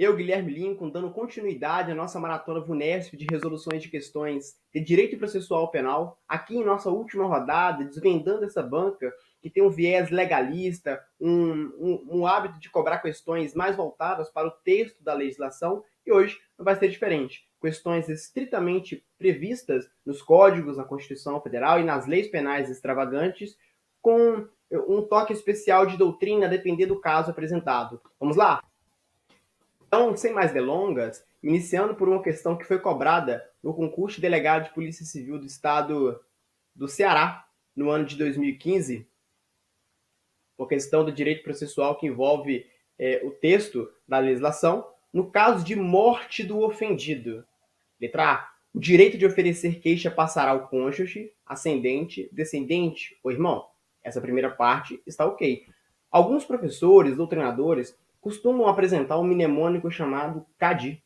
Eu, Guilherme Lincoln, dando continuidade à nossa maratona VUNESP de resoluções de questões de direito processual penal, aqui em nossa última rodada, desvendando essa banca que tem um viés legalista, um hábito de cobrar questões mais voltadas para o texto da legislação, e hoje não vai ser diferente. Questões estritamente previstas nos códigos, na Constituição Federal e nas leis penais extravagantes, com um toque especial de doutrina, a depender do caso apresentado. Vamos lá? Então, sem mais delongas, iniciando por uma questão que foi cobrada no concurso de delegado de Polícia Civil do Estado do Ceará, no ano de 2015, uma questão do direito processual que envolve o texto da legislação, no caso de morte do ofendido. Letra A. O direito de oferecer queixa passará ao cônjuge, ascendente, descendente ou irmão. Essa primeira parte está ok. Alguns professores, doutrinadores, costumam apresentar um mnemônico chamado CADI,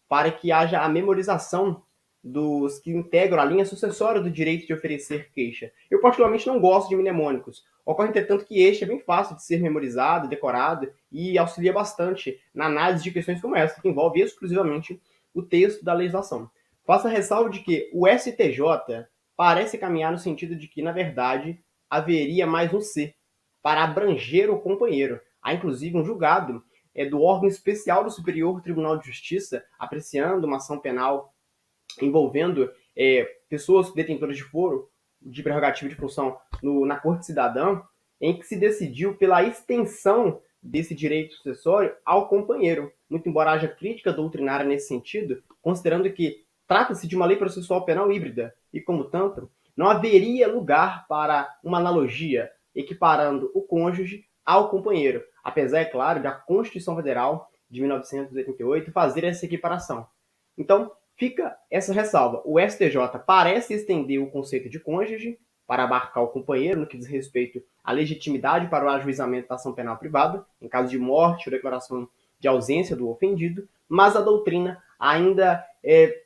para que haja a memorização dos que integram a linha sucessória do direito de oferecer queixa. Eu particularmente não gosto de mnemônicos. Ocorre, entretanto, que este é bem fácil de ser memorizado, decorado e auxilia bastante na análise de questões como essa, que envolve exclusivamente o texto da legislação. Faça a ressalva de que o STJ parece caminhar no sentido de que, na verdade, haveria mais um C para abranger o companheiro. Há, inclusive, um julgado do órgão especial do Superior Tribunal de Justiça apreciando uma ação penal envolvendo pessoas detentoras de foro, de prerrogativa de função na Corte Cidadã, em que se decidiu pela extensão desse direito sucessório ao companheiro, muito embora haja crítica doutrinária nesse sentido, considerando que trata-se de uma lei processual penal híbrida e, como tanto, não haveria lugar para uma analogia equiparando o cônjuge ao companheiro, apesar, é claro, da Constituição Federal de 1988 fazer essa equiparação. Então, fica essa ressalva. O STJ parece estender o conceito de cônjuge para abarcar o companheiro no que diz respeito à legitimidade para o ajuizamento da ação penal privada, em caso de morte ou declaração de ausência do ofendido, mas a doutrina ainda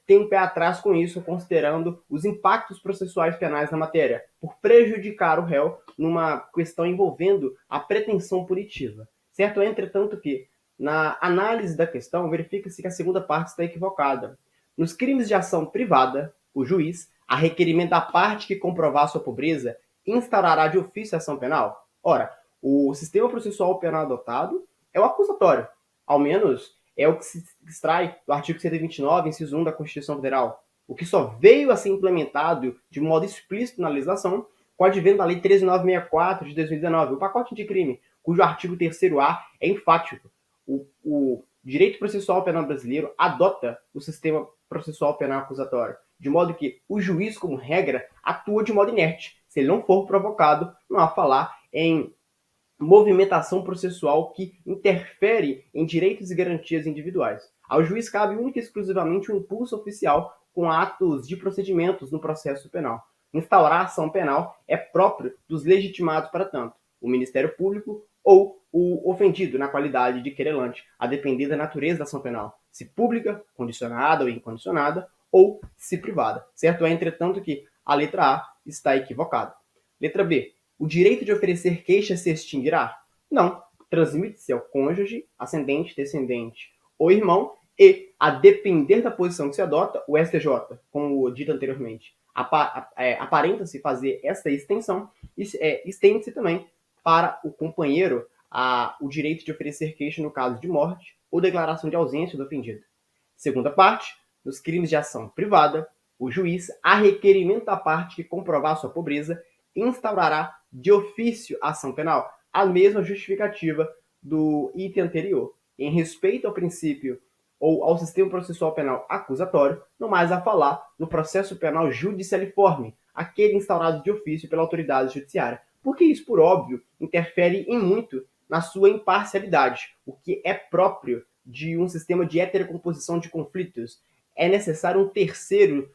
tem um pé atrás com isso, considerando os impactos processuais penais na matéria, por prejudicar o réu numa questão envolvendo a pretensão punitiva. Certo? Entretanto que, na análise da questão, verifica-se que a segunda parte está equivocada. Nos crimes de ação privada, o juiz, a requerimento da parte que comprovar sua pobreza, instaurará de ofício a ação penal? Ora, o sistema processual penal adotado é o acusatório. Ao menos é o que se extrai do artigo 129, inciso 1 da Constituição Federal. O que só veio a ser implementado de modo explícito na legislação com o advento da Lei 13.964 de 2019, o pacote de crime, cujo artigo 3º-A é enfático. O direito processual penal brasileiro adota o sistema processual penal acusatório, de modo que o juiz, como regra, atua de modo inerte. Se ele não for provocado, não há falar em movimentação processual que interfere em direitos e garantias individuais. Ao juiz cabe única e exclusivamente o impulso oficial com atos de procedimentos no processo penal. Instaurar a ação penal é próprio dos legitimados para tanto, o Ministério Público ou o ofendido na qualidade de querelante, a depender da natureza da ação penal, se pública, condicionada ou incondicionada, ou se privada. Certo é, entretanto, que a letra A está equivocada. Letra B. O direito de oferecer queixa se extinguirá? Não. Transmite-se ao cônjuge, ascendente, descendente ou irmão e, a depender da posição que se adota, o STJ, como dito anteriormente, aparenta-se fazer essa extensão e estende-se também para o companheiro o direito de oferecer queixa no caso de morte ou declaração de ausência do ofendido. Segunda parte, nos crimes de ação privada, o juiz, a requerimento da parte que comprovar sua pobreza, instaurará de ofício a ação penal, a mesma justificativa do item anterior. Em respeito ao princípio ou ao sistema processual penal acusatório, não mais a falar no processo penal judicialiforme, aquele instaurado de ofício pela autoridade judiciária, porque isso, por óbvio, interfere em muito na sua imparcialidade, o que é próprio de um sistema de heterocomposição de conflitos. É necessário um terceiro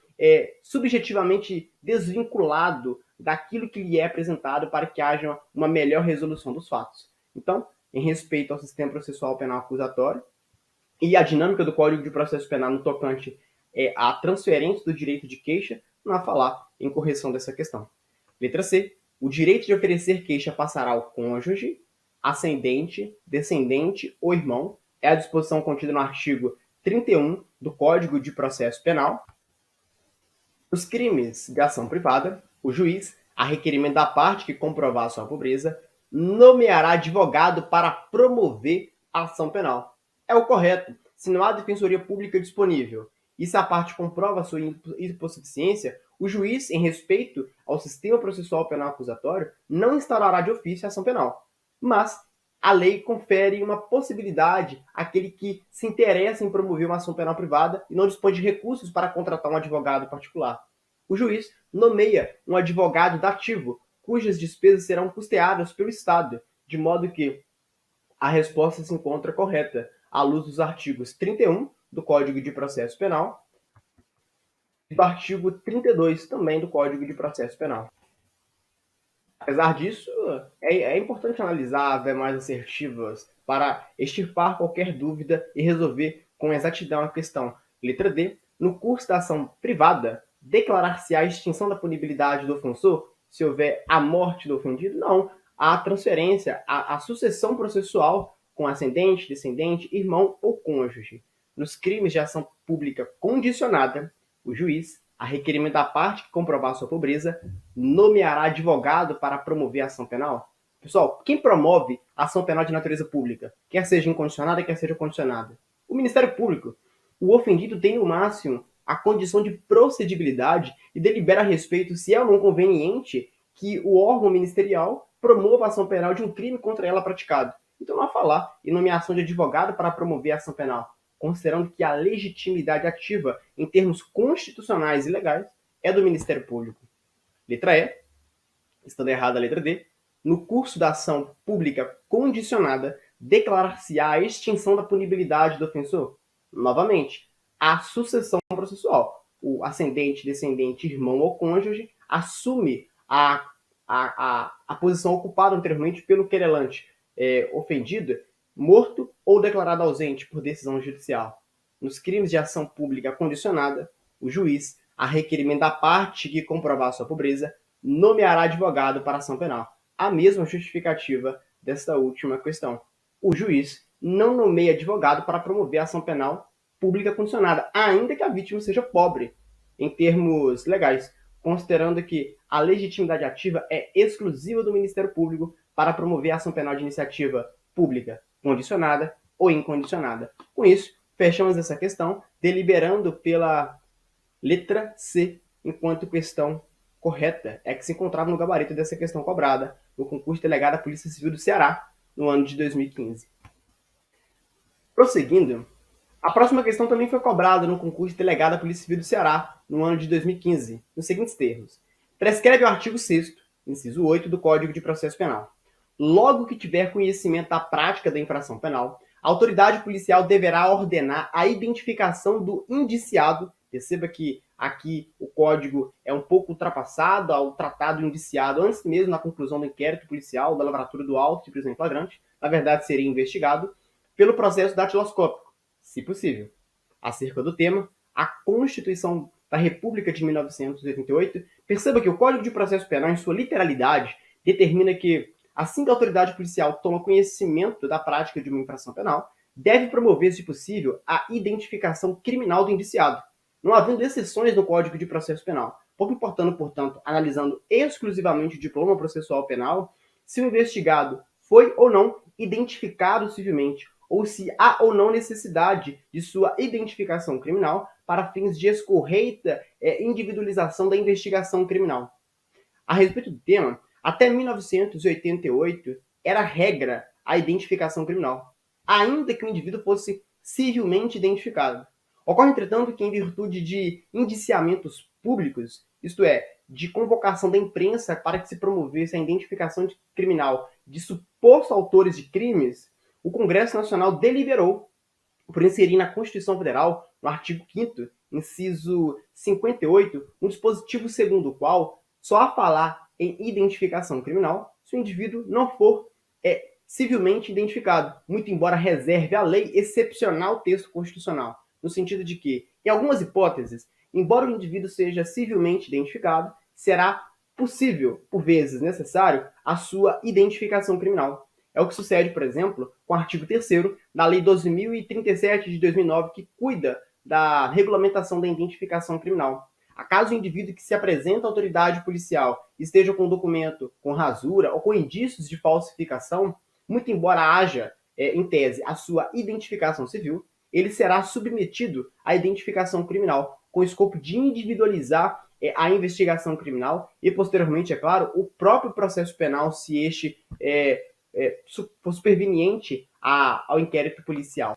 subjetivamente desvinculado daquilo que lhe é apresentado para que haja uma melhor resolução dos fatos. Então, em respeito ao sistema processual penal acusatório e a dinâmica do Código de Processo Penal no tocante à transferência do direito de queixa, não há falar em correção dessa questão. Letra C. O direito de oferecer queixa passará ao cônjuge, ascendente, descendente ou irmão, É a disposição contida no artigo 31 do Código de Processo Penal. Os crimes de ação privada, o juiz, a requerimento da parte que comprovar sua pobreza, nomeará advogado para promover a ação penal. É o correto. Se não há defensoria pública disponível e se a parte comprova sua hipossuficiência, o juiz, em respeito ao sistema processual penal acusatório, não instalará de ofício a ação penal. Mas a lei confere uma possibilidade àquele que se interessa em promover uma ação penal privada e não dispõe de recursos para contratar um advogado particular. O juiz nomeia um advogado dativo, cujas despesas serão custeadas pelo Estado, de modo que a resposta se encontra correta, à luz dos artigos 31 do Código de Processo Penal e do artigo 32 também do Código de Processo Penal. Apesar disso, é importante analisar as demais assertivas para extirpar qualquer dúvida e resolver com exatidão a questão. Letra D. No curso da ação privada, declarar-se-á a extinção da punibilidade do ofensor se houver a morte do ofendido? Não. A transferência, a sucessão processual com ascendente, descendente, irmão ou cônjuge. Nos crimes de ação pública condicionada, o juiz, a requerimento da parte que comprovar sua pobreza, nomeará advogado para promover a ação penal? Pessoal, quem promove a ação penal de natureza pública, quer seja incondicionada, quer seja condicionada? O Ministério Público. O ofendido tem, no máximo, a condição de procedibilidade e delibera a respeito se é ou não conveniente que o órgão ministerial promova a ação penal de um crime contra ela praticado. Então não há falar em nomeação de advogado para promover a ação penal, considerando que a legitimidade ativa, em termos constitucionais e legais, é do Ministério Público. Letra E, estando errada a letra D, no curso da ação pública condicionada, declarar-se-á a extinção da punibilidade do ofensor? Novamente, a sucessão processual. O ascendente, descendente, irmão ou cônjuge assume a posição ocupada anteriormente pelo querelante ofendido, morto ou declarado ausente por decisão judicial. Nos crimes de ação pública condicionada, o juiz, a requerimento da parte que comprovar sua pobreza, nomeará advogado para a ação penal. A mesma justificativa desta última questão. O juiz não nomeia advogado para promover a ação penal pública condicionada, ainda que a vítima seja pobre, em termos legais, considerando que a legitimidade ativa é exclusiva do Ministério Público para promover a ação penal de iniciativa pública condicionada ou incondicionada. Com isso, fechamos essa questão, deliberando pela letra C, enquanto questão correta é que se encontrava no gabarito dessa questão cobrada no concurso delegado da Polícia Civil do Ceará, no ano de 2015. Prosseguindo, a próxima questão também foi cobrada no concurso delegado da Polícia Civil do Ceará, no ano de 2015, nos seguintes termos. Prescreve o artigo 6º, inciso 8 do Código de Processo Penal. Logo que tiver conhecimento da prática da infração penal, a autoridade policial deverá ordenar a identificação do indiciado. Perceba que aqui o código é um pouco ultrapassado ao tratar do indiciado antes mesmo da conclusão do inquérito policial, da lavratura do auto de prisão em flagrante. Na verdade, seria investigado pelo processo datiloscópico, se possível. Acerca do tema, a Constituição da República de 1988, perceba que o Código de Processo Penal, em sua literalidade, determina que, assim que a autoridade policial toma conhecimento da prática de uma infração penal, deve promover, se possível, a identificação criminal do indiciado, não havendo exceções no Código de Processo Penal, pouco importando, portanto, analisando exclusivamente o diploma processual penal, se o investigado foi ou não identificado civilmente, ou se há ou não necessidade de sua identificação criminal para fins de escorreita individualização da investigação criminal. A respeito do tema, até 1988 era regra a identificação criminal, ainda que o indivíduo fosse civilmente identificado. Ocorre, entretanto, que em virtude de indiciamentos públicos, isto é, de convocação da imprensa para que se promovesse a identificação criminal de supostos autores de crimes, o Congresso Nacional deliberou por inserir na Constituição Federal, no artigo 5º, inciso 58, um dispositivo segundo o qual só a falar em identificação criminal se o indivíduo não for civilmente identificado, muito embora reserve a lei excepcional texto constitucional, no sentido de que, em algumas hipóteses, embora o indivíduo seja civilmente identificado, será possível, por vezes necessário, a sua identificação criminal. É o que sucede, por exemplo, com o artigo 3º da Lei 12.037 de 2009, que cuida da regulamentação da identificação criminal. Acaso o indivíduo que se apresenta à autoridade policial esteja com um documento com rasura ou com indícios de falsificação, muito embora haja, em tese, a sua identificação civil, ele será submetido à identificação criminal, com o escopo de individualizar a investigação criminal e, posteriormente, é claro, o próprio processo penal, se este for superveniente ao inquérito policial.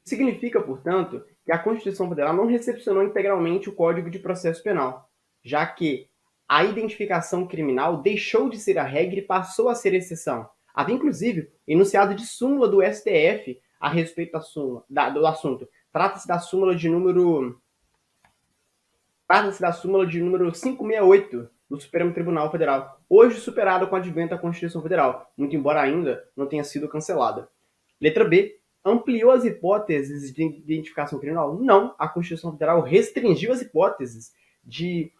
Significa, portanto, que a Constituição Federal não recepcionou integralmente o Código de Processo Penal, já que a identificação criminal deixou de ser a regra e passou a ser exceção. Havia, inclusive, enunciado de súmula do STF a respeito do assunto. Trata-se da súmula de número 568 do Supremo Tribunal Federal, hoje superada com o advento da Constituição Federal, muito embora ainda não tenha sido cancelada. Letra B. Ampliou as hipóteses de identificação criminal? Não. A Constituição Federal restringiu as hipóteses de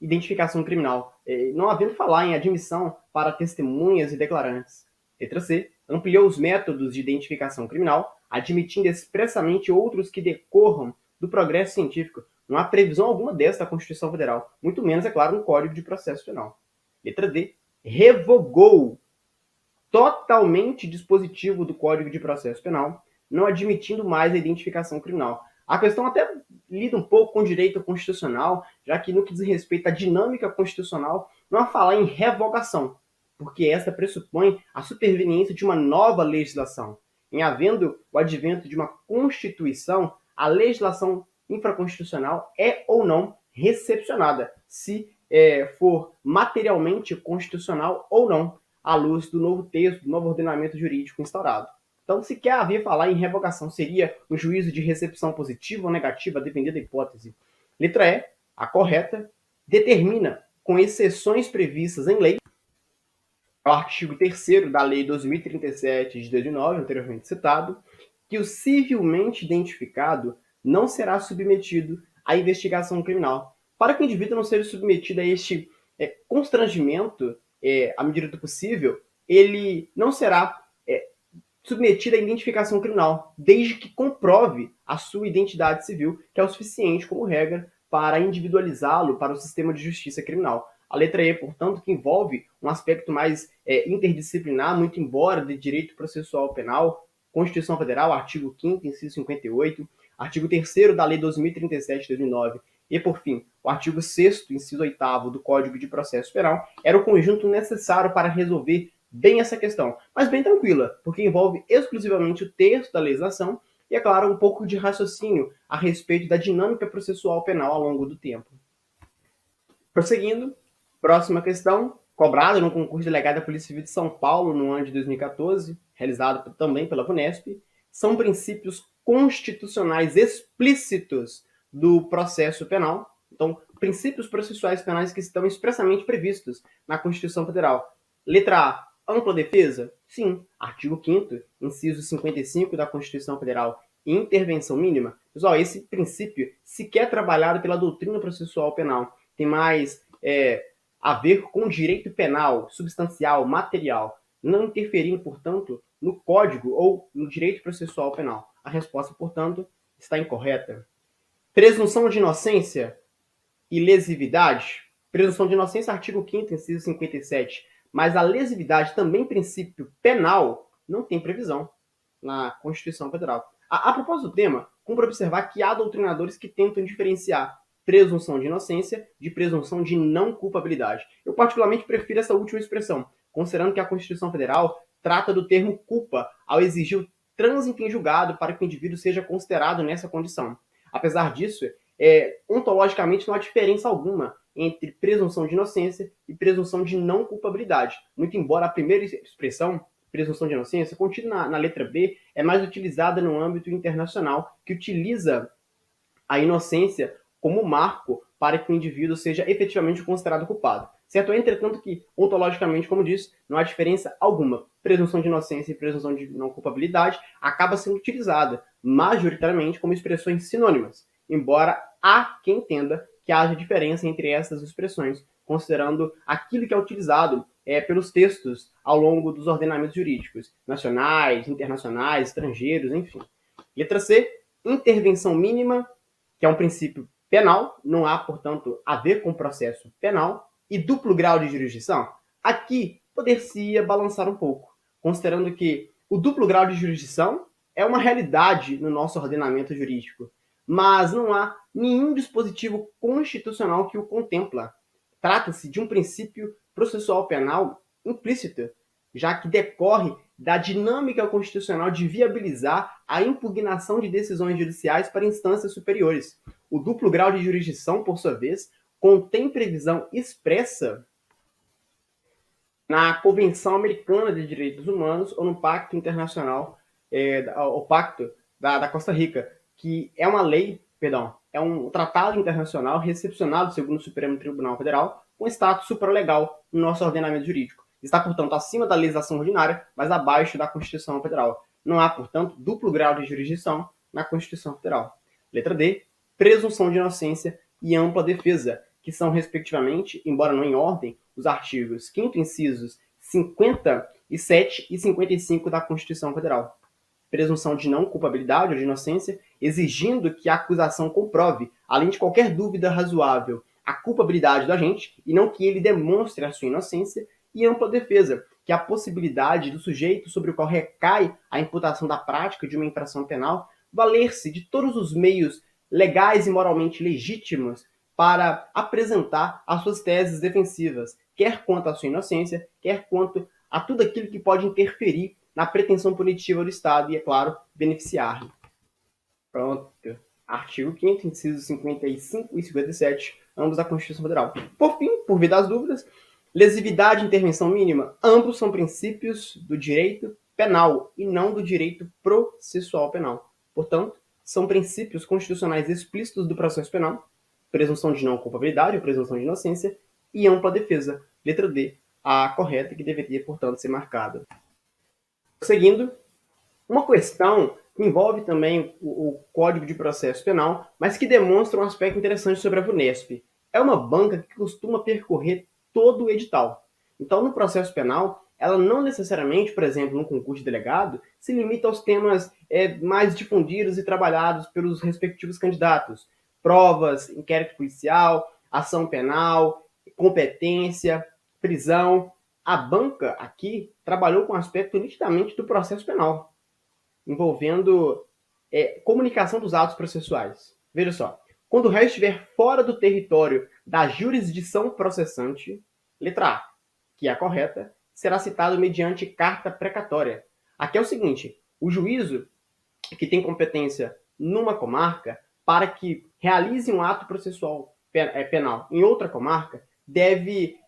identificação criminal, não havendo falar em admissão para testemunhas e declarantes. Letra C. Ampliou os métodos de identificação criminal, admitindo expressamente outros que decorram do progresso científico. Não há previsão alguma dessa da Constituição Federal, muito menos, é claro, no Código de Processo Penal. Letra D. Revogou totalmente dispositivo do Código de Processo Penal, não admitindo mais a identificação criminal. A questão até lida um pouco com o direito constitucional, já que no que diz respeito à dinâmica constitucional, não há falar em revogação, porque esta pressupõe a superveniência de uma nova legislação. Em havendo o advento de uma Constituição, a legislação infraconstitucional é ou não recepcionada, se for materialmente constitucional ou não, à luz do novo texto, do novo ordenamento jurídico instaurado. Então, se quer haver falar em revogação, seria um juízo de recepção positiva ou negativa, a depender da hipótese. Letra E, a correta, determina, com exceções previstas em lei, o artigo 3º da Lei 2037 de 2009, anteriormente citado, que o civilmente identificado não será submetido à investigação criminal. Para que o indivíduo não seja submetido a este constrangimento, à medida do possível, ele não será submetido à identificação criminal, desde que comprove a sua identidade civil, que é o suficiente como regra para individualizá-lo para o sistema de justiça criminal. A letra E, portanto, que envolve um aspecto mais interdisciplinar, muito embora de direito processual penal, Constituição Federal, artigo 5º, inciso 58, artigo 3º da Lei 2037 de 2009, e, por fim, o artigo 6º, inciso 8º do Código de Processo Penal, era o conjunto necessário para resolver bem essa questão, mas bem tranquila, porque envolve exclusivamente o texto da legislação e, é claro, um pouco de raciocínio a respeito da dinâmica processual penal ao longo do tempo. Prosseguindo, próxima questão, cobrada no concurso delegado da Polícia Civil de São Paulo no ano de 2014, realizado também pela VUNESP, são princípios constitucionais explícitos do processo penal. Então, princípios processuais penais que estão expressamente previstos na Constituição Federal. Letra A, ampla defesa? Sim. Artigo 5º, inciso 55 da Constituição Federal, intervenção mínima. Pessoal, esse princípio sequer trabalhado pela doutrina processual penal. Tem mais a ver com o direito penal, substancial, material, não interferindo, portanto, no Código ou no direito processual penal. A resposta, portanto, está incorreta. Presunção de inocência e lesividade. Presunção de inocência, artigo 5º, inciso 57. Mas a lesividade, também princípio penal, não tem previsão na Constituição Federal. A propósito do tema, cumpre observar que há doutrinadores que tentam diferenciar presunção de inocência de presunção de não culpabilidade. Eu particularmente prefiro essa última expressão, considerando que a Constituição Federal trata do termo culpa ao exigir o trânsito em julgado para que o indivíduo seja considerado nessa condição. Apesar disso, ontologicamente não há diferença alguma entre presunção de inocência e presunção de não culpabilidade. Muito embora a primeira expressão, presunção de inocência, contida na letra B, é mais utilizada no âmbito internacional, que utiliza a inocência como marco para que o indivíduo seja efetivamente considerado culpado. Certo? Entretanto que, ontologicamente, como disse, não há diferença alguma. Presunção de inocência e presunção de não culpabilidade acaba sendo utilizada majoritariamente como expressões sinônimas, embora há quem entenda que haja diferença entre essas expressões, considerando aquilo que é utilizado pelos textos ao longo dos ordenamentos jurídicos, nacionais, internacionais, estrangeiros, enfim. Letra C, intervenção mínima, que é um princípio penal, não há, portanto, a ver com processo penal, e duplo grau de jurisdição. Aqui poder-se balançar um pouco, considerando que o duplo grau de jurisdição é uma realidade no nosso ordenamento jurídico, mas não há nenhum dispositivo constitucional que o contempla. Trata-se de um princípio processual penal implícito, já que decorre da dinâmica constitucional de viabilizar a impugnação de decisões judiciais para instâncias superiores. O duplo grau de jurisdição, por sua vez, contém previsão expressa na Convenção Americana de Direitos Humanos ou no Pacto Internacional, o Pacto da Costa Rica, que é uma lei, é um tratado internacional recepcionado segundo o Supremo Tribunal Federal com status supralegal no nosso ordenamento jurídico. Está, portanto, acima da legislação ordinária, mas abaixo da Constituição Federal. Não há, portanto, duplo grau de jurisdição na Constituição Federal. Letra D, presunção de inocência e ampla defesa, que são, respectivamente, embora não em ordem, os artigos 5º incisos 57 e 55 da Constituição Federal. Presunção de não culpabilidade ou de inocência, exigindo que a acusação comprove, além de qualquer dúvida razoável, a culpabilidade do agente e não que ele demonstre a sua inocência, e ampla defesa, que é a possibilidade do sujeito sobre o qual recai a imputação da prática de uma infração penal valer-se de todos os meios legais e moralmente legítimos para apresentar as suas teses defensivas, quer quanto à sua inocência, quer quanto a tudo aquilo que pode interferir na pretensão punitiva do Estado e, é claro, beneficiar-lhe. Pronto. Artigo 5º, incisos 55 e 57, ambos da Constituição Federal. Por fim, por via das dúvidas, lesividade e intervenção mínima, ambos são princípios do direito penal e não do direito processual penal. Portanto, são princípios constitucionais explícitos do processo penal, presunção de não culpabilidade ou presunção de inocência e ampla defesa. Letra D, a correta, que deveria, portanto, ser marcada. Seguindo, uma questão que envolve também o Código de Processo Penal, mas que demonstra um aspecto interessante sobre a VUNESP. É uma banca que costuma percorrer todo o edital. Então, no processo penal, ela não necessariamente, por exemplo, no concurso de delegado, se limita aos temas mais difundidos e trabalhados pelos respectivos candidatos. Provas, inquérito policial, ação penal, competência, prisão. A banca aqui trabalhou com um aspecto nitidamente do processo penal, envolvendo comunicação dos atos processuais. Veja só, quando o réu estiver fora do território da jurisdição processante, letra A, que é a correta, será citado mediante carta precatória. Aqui é o seguinte, o juízo que tem competência numa comarca, para que realize um ato processual penal em outra comarca, deve,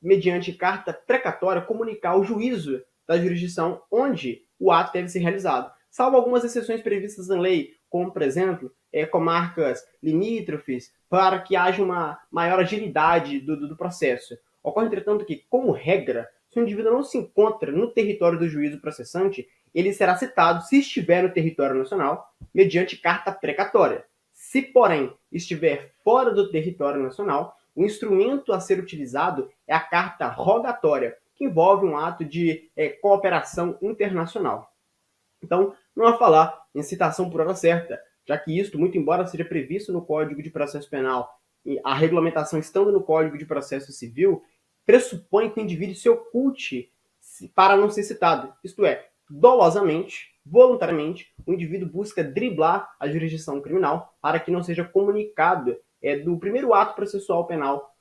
mediante carta precatória, comunicar ao juízo da jurisdição onde o ato deve ser realizado. Salvo algumas exceções previstas na lei, como, por exemplo, comarcas limítrofes, para que haja uma maior agilidade do processo. Ocorre, entretanto, que, como regra, se o indivíduo não se encontra no território do juízo processante, ele será citado, se estiver no território nacional, mediante carta precatória. Se, porém, estiver fora do território nacional, o instrumento a ser utilizado é a carta rogatória, que envolve um ato de cooperação internacional. Então, não há falar em citação por hora certa, já que isto, muito embora seja previsto no Código de Processo Penal, e a regulamentação estando no Código de Processo Civil, pressupõe que o indivíduo se oculte para não ser citado. Isto é, dolosamente, voluntariamente, o indivíduo busca driblar a jurisdição criminal para que não seja comunicado do primeiro ato processual penal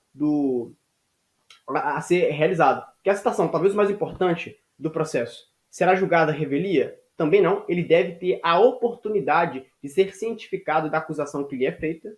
a ser realizado. Que é a citação, talvez o mais importante do processo, será julgada revelia? Também não. Ele deve ter a oportunidade de ser cientificado da acusação que lhe é feita,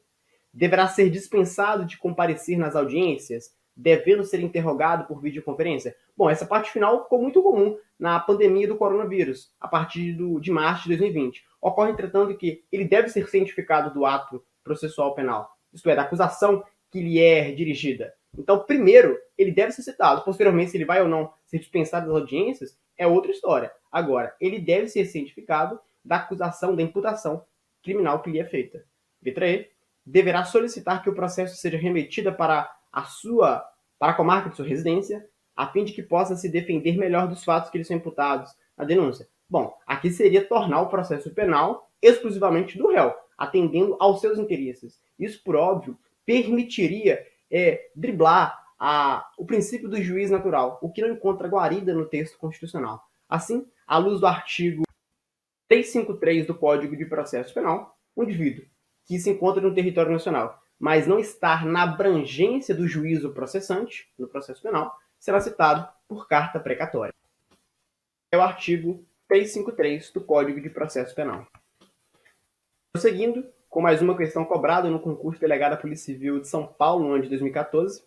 deverá ser dispensado de comparecer nas audiências, devendo ser interrogado por videoconferência. Bom, essa parte final ficou muito comum na pandemia do coronavírus, a partir de março de 2020. Ocorre, entretanto, que ele deve ser cientificado do ato processual penal, isto é, da acusação que lhe é dirigida. Então, primeiro, ele deve ser citado. Posteriormente, se ele vai ou não ser dispensado das audiências, é outra história. Agora, ele deve ser cientificado da acusação, da imputação criminal que lhe é feita. Letra E, deverá solicitar que o processo seja remetido para a comarca de sua residência, a fim de que possa se defender melhor dos fatos que lhe são imputados na denúncia? Bom, aqui seria tornar o processo penal exclusivamente do réu, atendendo aos seus interesses. Isso, por óbvio, permitiria driblar o princípio do juiz natural, o que não encontra guarida no texto constitucional. Assim, à luz do artigo 353 do Código de Processo Penal, um indivíduo que se encontra no território nacional, mas não estar na abrangência do juízo processante, no processo penal, será citado por carta precatória. É o artigo 353 do Código de Processo Penal. Prosseguindo, com mais uma questão cobrada no concurso delegado à Polícia Civil de São Paulo, no ano de 2014,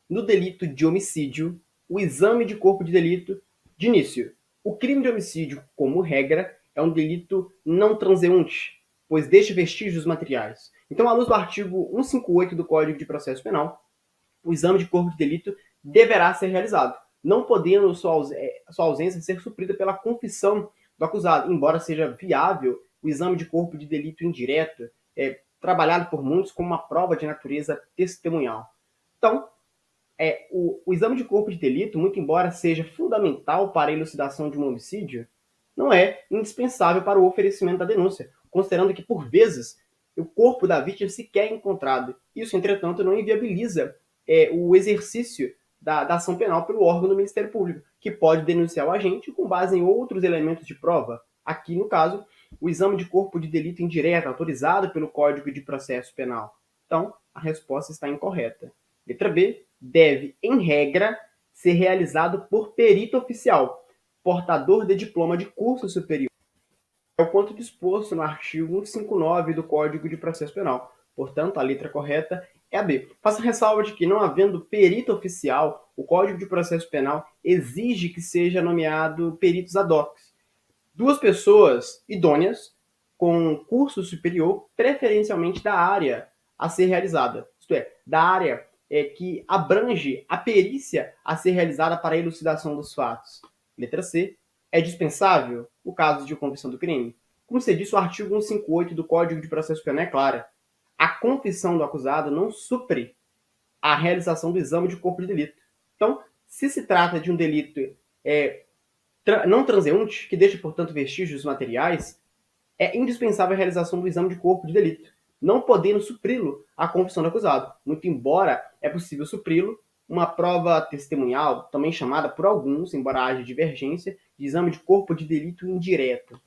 no delito de homicídio, o exame de corpo de delito, de início, o crime de homicídio, como regra, é um delito não transeunte, pois deixa vestígios materiais. Então, à luz do artigo 158 do Código de Processo Penal, o exame de corpo de delito deverá ser realizado, não podendo sua ausência ser suprida pela confissão do acusado, embora seja viável o exame de corpo de delito indireto, trabalhado por muitos como uma prova de natureza testemunhal. Então, o exame de corpo de delito, muito embora seja fundamental para a elucidação de um homicídio, não é indispensável para o oferecimento da denúncia, considerando que, por vezes, o corpo da vítima sequer é encontrado. Isso, entretanto, não inviabiliza o exercício da ação penal pelo órgão do Ministério Público, que pode denunciar o agente com base em outros elementos de prova. Aqui, no caso, o exame de corpo de delito indireto, autorizado pelo Código de Processo Penal. Então, a resposta está incorreta. Letra B, deve, em regra, ser realizado por perito oficial, portador de diploma de curso superior. É o quanto disposto no artigo 159 do Código de Processo Penal. Portanto, a letra correta é a B. Faça ressalva de que, não havendo perito oficial, o Código de Processo Penal exige que seja nomeado peritos ad hoc. Duas pessoas idôneas com curso superior, preferencialmente da área a ser realizada. Isto é, da área que abrange a perícia a ser realizada para a elucidação dos fatos. Letra C. É dispensável o caso de convicção do crime? Como se disse, o artigo 158 do Código de Processo Penal é clara. A confissão do acusado não supre a realização do exame de corpo de delito. Então, se se trata de um delito não transeunte, que deixa, portanto, vestígios materiais, é indispensável a realização do exame de corpo de delito, não podendo supri-lo a confissão do acusado, muito embora é possível supri-lo uma prova testemunhal, também chamada por alguns, embora haja divergência, de exame de corpo de delito indireto.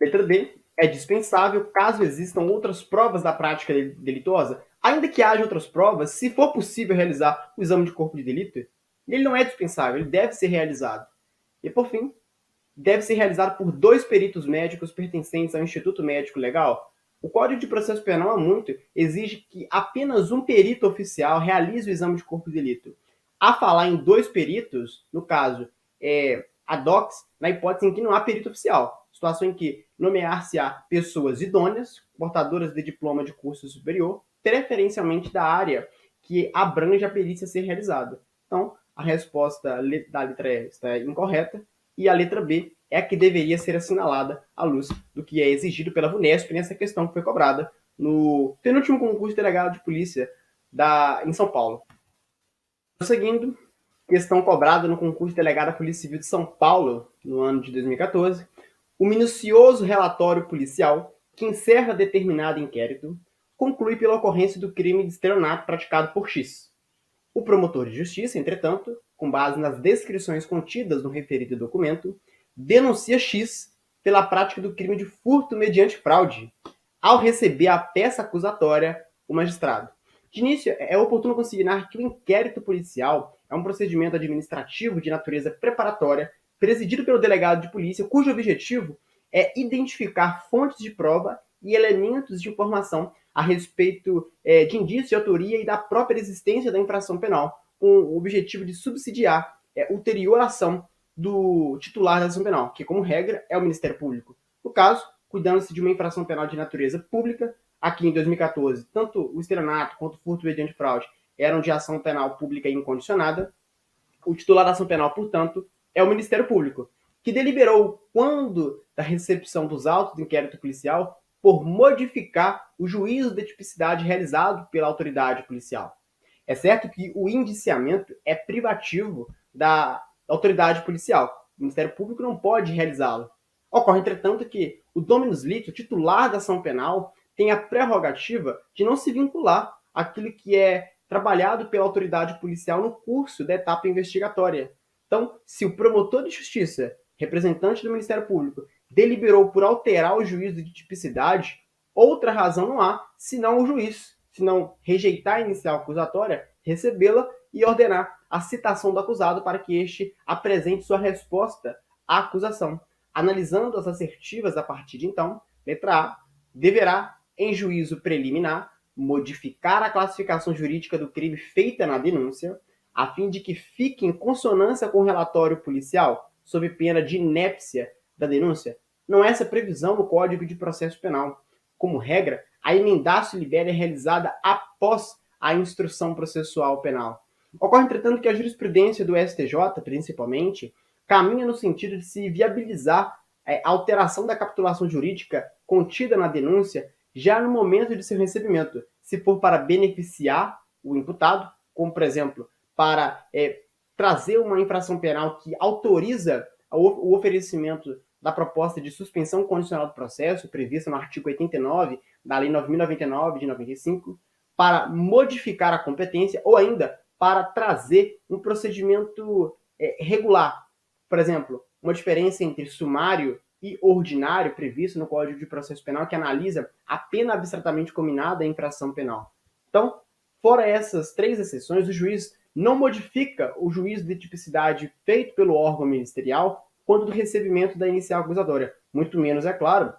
Letra D. É dispensável caso existam outras provas da prática delituosa. Ainda que haja outras provas, se for possível realizar o exame de corpo de delito, ele não é dispensável, ele deve ser realizado. E, por fim, deve ser realizado por 2 peritos médicos pertencentes ao Instituto Médico Legal. O Código de Processo Penal, há muito, exige que apenas um perito oficial realize o exame de corpo de delito. A falar em 2 peritos, no caso, ad hoc, na hipótese em que não há perito oficial, situação em que nomear-se-á pessoas idôneas, portadoras de diploma de curso superior, preferencialmente da área que abrange a perícia a ser realizada. Então, a resposta da letra E está incorreta, e a letra B é a que deveria ser assinalada à luz do que é exigido pela VUNESP nessa questão que foi cobrada no penúltimo concurso de delegado de polícia em São Paulo. Prosseguindo, questão cobrada no concurso de delegado da Polícia Civil de São Paulo, no ano de 2014, o minucioso relatório policial, que encerra determinado inquérito, conclui pela ocorrência do crime de estelionato praticado por X. O promotor de justiça, entretanto, com base nas descrições contidas no referido documento, denuncia X pela prática do crime de furto mediante fraude, ao receber a peça acusatória o magistrado. De início, é oportuno consignar que o inquérito policial é um procedimento administrativo de natureza preparatória, presidido pelo delegado de polícia, cujo objetivo é identificar fontes de prova e elementos de informação a respeito de indícios de autoria e da própria existência da infração penal, com o objetivo de subsidiar ulterior ação do titular da ação penal, que, como regra, é o Ministério Público. No caso, cuidando-se de uma infração penal de natureza pública, aqui em 2014, tanto o estelionato quanto o furto mediante fraude eram de ação penal pública incondicionada, o titular da ação penal, portanto, é o Ministério Público, que deliberou, quando da recepção dos autos do inquérito policial, por modificar o juízo de tipicidade realizado pela autoridade policial. É certo que o indiciamento é privativo da autoridade policial. O Ministério Público não pode realizá-lo. Ocorre, entretanto, que o dominus litis, o titular da ação penal, tem a prerrogativa de não se vincular àquilo que é trabalhado pela autoridade policial no curso da etapa investigatória. Então, se o promotor de justiça, representante do Ministério Público, deliberou por alterar o juízo de tipicidade, outra razão não há, senão o juiz, senão rejeitar a inicial acusatória, recebê-la e ordenar a citação do acusado para que este apresente sua resposta à acusação. Analisando as assertivas a partir de então, letra A, deverá, em juízo preliminar, modificar a classificação jurídica do crime feita na denúncia, a fim de que fique em consonância com o relatório policial, sob pena de inépcia da denúncia. Não há essa previsão no Código de Processo Penal. Como regra, a emendatio libere é realizada após a instrução processual penal. Ocorre, entretanto, que a jurisprudência do STJ, principalmente, caminha no sentido de se viabilizar a alteração da capitulação jurídica contida na denúncia já no momento de seu recebimento, se for para beneficiar o imputado, como, por exemplo, para trazer uma infração penal que autoriza o oferecimento da proposta de suspensão condicional do processo, prevista no artigo 89 da Lei 9.099 de 95, para modificar a competência ou ainda para trazer um procedimento regular. Por exemplo, uma diferença entre sumário e ordinário previsto no Código de Processo Penal que analisa a pena abstratamente combinada à infração penal. Então, fora essas três exceções, o juiz não modifica o juízo de tipicidade feito pelo órgão ministerial quando do recebimento da inicial acusatória. Muito menos, é claro,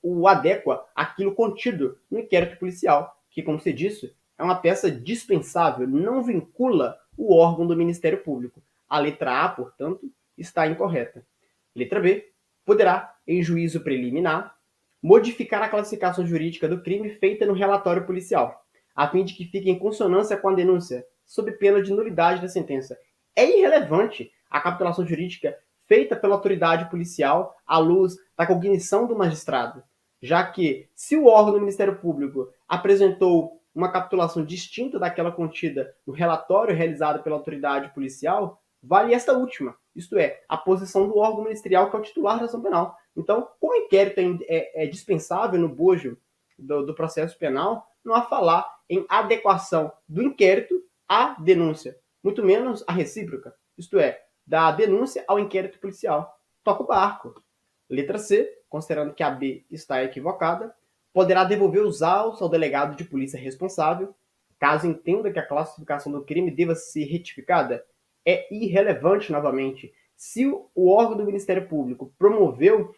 o adequa àquilo contido no inquérito policial, que, como se disse, é uma peça dispensável, não vincula o órgão do Ministério Público. A letra A, portanto, está incorreta. Letra B, poderá, em juízo preliminar, modificar a classificação jurídica do crime feita no relatório policial, a fim de que fique em consonância com a denúncia, sob pena de nulidade da sentença. É irrelevante a capitulação jurídica feita pela autoridade policial à luz da cognição do magistrado, já que, se o órgão do Ministério Público apresentou uma capitulação distinta daquela contida no relatório realizado pela autoridade policial, vale esta última, isto é, a posição do órgão ministerial que é o titular da ação penal. Então, como o inquérito é dispensável no bojo do processo penal, não há falar em adequação do inquérito à denúncia, muito menos a recíproca, isto é, da denúncia ao inquérito policial. Toca o barco. Letra C, considerando que a B está equivocada, poderá devolver os autos ao delegado de polícia responsável, caso entenda que a classificação do crime deva ser retificada. É irrelevante, novamente. Se o órgão do Ministério Público promoveu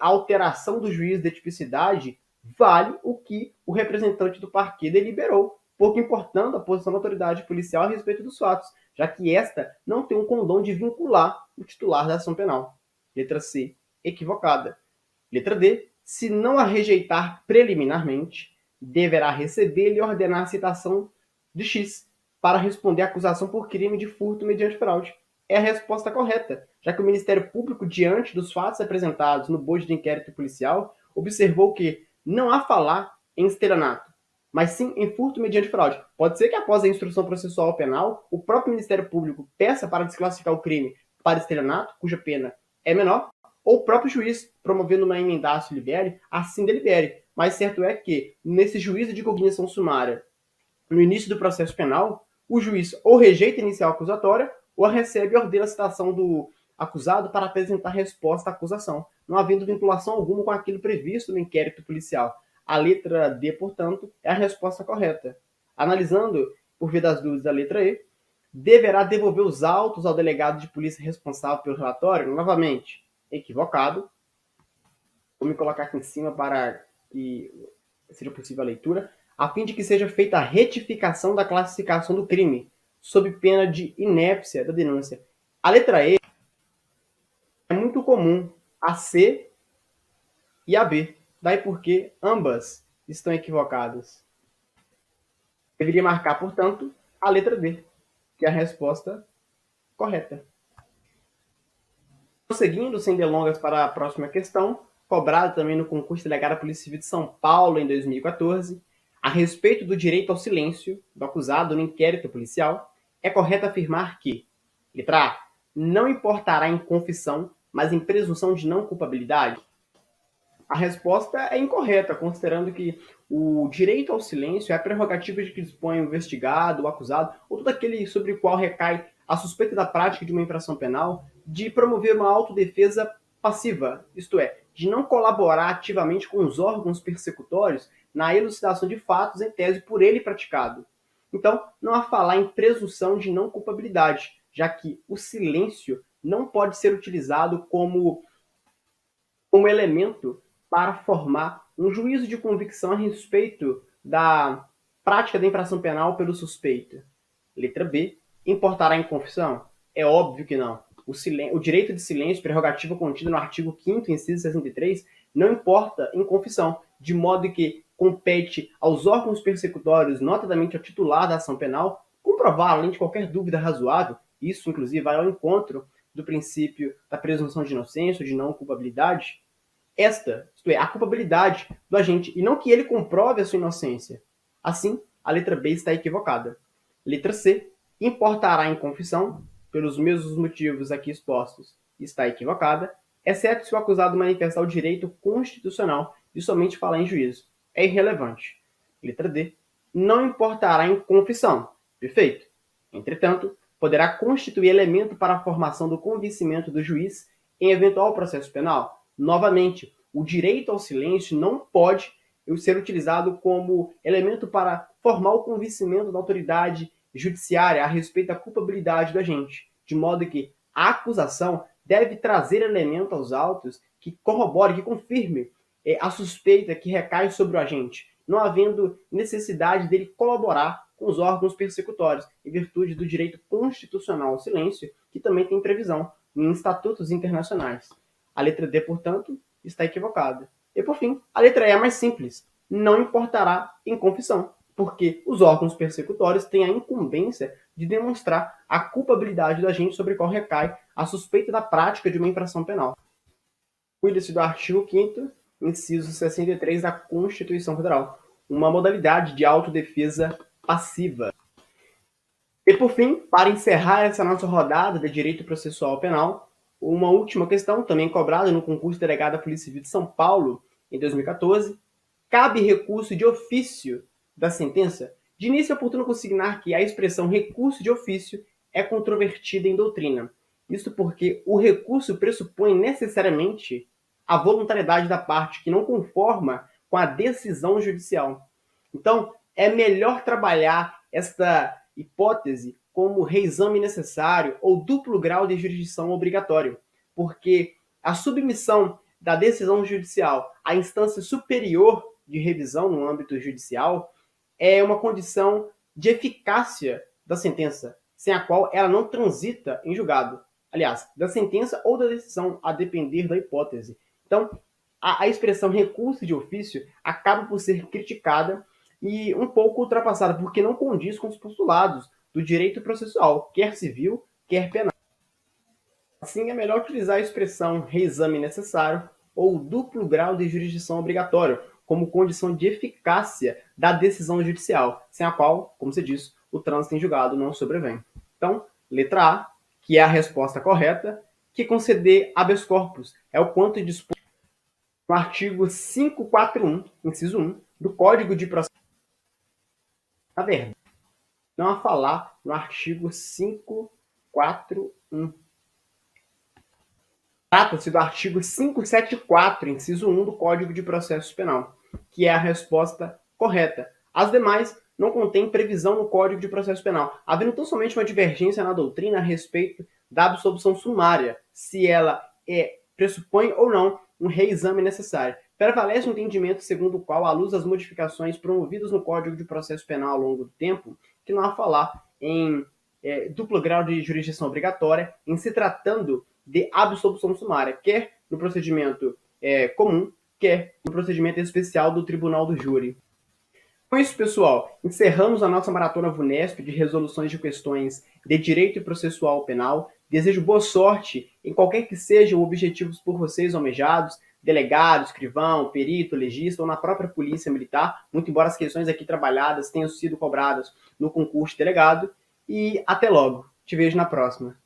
a alteração do juízo de tipicidade, vale o que o representante do parquê deliberou, pouco importando a posição da autoridade policial a respeito dos fatos, já que esta não tem um condão de vincular o titular da ação penal. Letra C, equivocada. Letra D, se não a rejeitar preliminarmente, deverá receber e ordenar a citação de X para responder à acusação por crime de furto mediante fraude. É a resposta correta, já que o Ministério Público, diante dos fatos apresentados no bojo de inquérito policial, observou que não há falar em estelionato, mas sim em furto mediante fraude. Pode ser que após a instrução processual penal, o próprio Ministério Público peça para desclassificar o crime para estelionato, cuja pena é menor, ou o próprio juiz, promovendo uma emendatio libere, assim delibere. Mas certo é que, nesse juízo de cognição sumária, no início do processo penal, o juiz ou rejeita a inicial acusatória ou a recebe e ordena a citação do acusado para apresentar resposta à acusação, não havendo vinculação alguma com aquilo previsto no inquérito policial. A letra D, portanto, é a resposta correta. Analisando, por via das dúvidas, a letra E, deverá devolver os autos ao delegado de polícia responsável pelo relatório, novamente, equivocado. Vou me colocar aqui em cima para que seja possível a leitura, a fim de que seja feita a retificação da classificação do crime, sob pena de inépcia da denúncia. A letra E é muito comum, a C e a B, daí porque ambas estão equivocadas. Deveria marcar, portanto, a letra D, que é a resposta correta. Prosseguindo, sem delongas, para a próxima questão, cobrada também no concurso delegado da Polícia Civil de São Paulo em 2014, A respeito do direito ao silêncio do acusado no inquérito policial, é correto afirmar que, letra A, não importará em confissão, mas em presunção de não culpabilidade? A resposta é incorreta, considerando que o direito ao silêncio é a prerrogativa de que dispõe o investigado, o acusado, ou todo aquele sobre o qual recai a suspeita da prática de uma infração penal, de promover uma autodefesa passiva, isto é, de não colaborar ativamente com os órgãos persecutórios na elucidação de fatos em tese por ele praticado. Então, não há falar em presunção de não culpabilidade, já que o silêncio não pode ser utilizado como elemento para formar um juízo de convicção a respeito da prática da infração penal pelo suspeito. Letra B. Importará em confissão? É óbvio que não. O direito de silêncio, prerrogativa contida no artigo 5º, inciso 63, não importa em confissão, de modo que compete aos órgãos persecutórios, notadamente ao titular da ação penal, comprovar, além de qualquer dúvida razoável, isso inclusive vai ao encontro do princípio da presunção de inocência ou de não culpabilidade, isto é, a culpabilidade do agente, e não que ele comprove a sua inocência. Assim, a letra B está equivocada. Letra C, importará em confissão, pelos mesmos motivos aqui expostos, está equivocada, exceto se o acusado manifestar o direito constitucional de somente falar em juízo. É irrelevante. Letra D, não importará em confissão. Perfeito. Entretanto, poderá constituir elemento para a formação do convencimento do juiz em eventual processo penal. Novamente, o direito ao silêncio não pode ser utilizado como elemento para formar o convencimento da autoridade judiciária a respeito da culpabilidade do agente, de modo que a acusação deve trazer elemento aos autos que corrobore, que confirme a suspeita que recai sobre o agente, não havendo necessidade dele colaborar com os órgãos persecutórios, em virtude do direito constitucional ao silêncio, que também tem previsão em estatutos internacionais. A letra D, portanto, está equivocada. E, por fim, a letra E é mais simples. Não importará em confissão, porque os órgãos persecutórios têm a incumbência de demonstrar a culpabilidade do agente sobre o qual recai a suspeita da prática de uma infração penal. Cuida-se do artigo 5º, inciso 63 da Constituição Federal, uma modalidade de autodefesa passiva. E, por fim, para encerrar essa nossa rodada de direito processual penal, uma última questão, também cobrada no concurso delegado da Polícia Civil de São Paulo, em 2014. Cabe recurso de ofício da sentença? De início, é oportuno consignar que a expressão recurso de ofício é controvertida em doutrina. Isso porque o recurso pressupõe necessariamente a voluntariedade da parte que não conforma com a decisão judicial. Então, é melhor trabalhar esta hipótese como reexame necessário ou duplo grau de jurisdição obrigatório, porque a submissão da decisão judicial à instância superior de revisão no âmbito judicial é uma condição de eficácia da sentença, sem a qual ela não transita em julgado. Aliás, da sentença ou da decisão, a depender da hipótese. Então, a expressão recurso de ofício acaba por ser criticada e um pouco ultrapassada, porque não condiz com os postulados do direito processual, quer civil, quer penal. Assim, é melhor utilizar a expressão reexame necessário ou duplo grau de jurisdição obrigatório como condição de eficácia da decisão judicial, sem a qual, como se diz, o trânsito em julgado não sobrevém. Então, letra A, que é a resposta correta, que conceder habeas corpus é o quanto dispõe no artigo 541, inciso 1, do Código de Processo. Na verdade, não a falar no artigo 541. Trata-se do artigo 574, inciso 1 do Código de Processo Penal, que é a resposta correta. As demais não contêm previsão no Código de Processo Penal, havendo tão somente uma divergência na doutrina a respeito da absolução sumária, se ela pressupõe ou não um reexame necessário. Prevalece um entendimento segundo o qual, à luz das modificações promovidas no Código de Processo Penal ao longo do tempo, que não há falar em duplo grau de jurisdição obrigatória, em se tratando de absolução sumária, quer no procedimento comum, quer no procedimento especial do Tribunal do Júri. Com isso, pessoal, encerramos a nossa maratona VUNESP de resoluções de questões de direito processual penal. Desejo boa sorte em qualquer que sejam os objetivos por vocês almejados. delegado, escrivão, perito, legista ou na própria polícia militar, muito embora as questões aqui trabalhadas tenham sido cobradas no concurso de delegado. E até logo. Te vejo na próxima.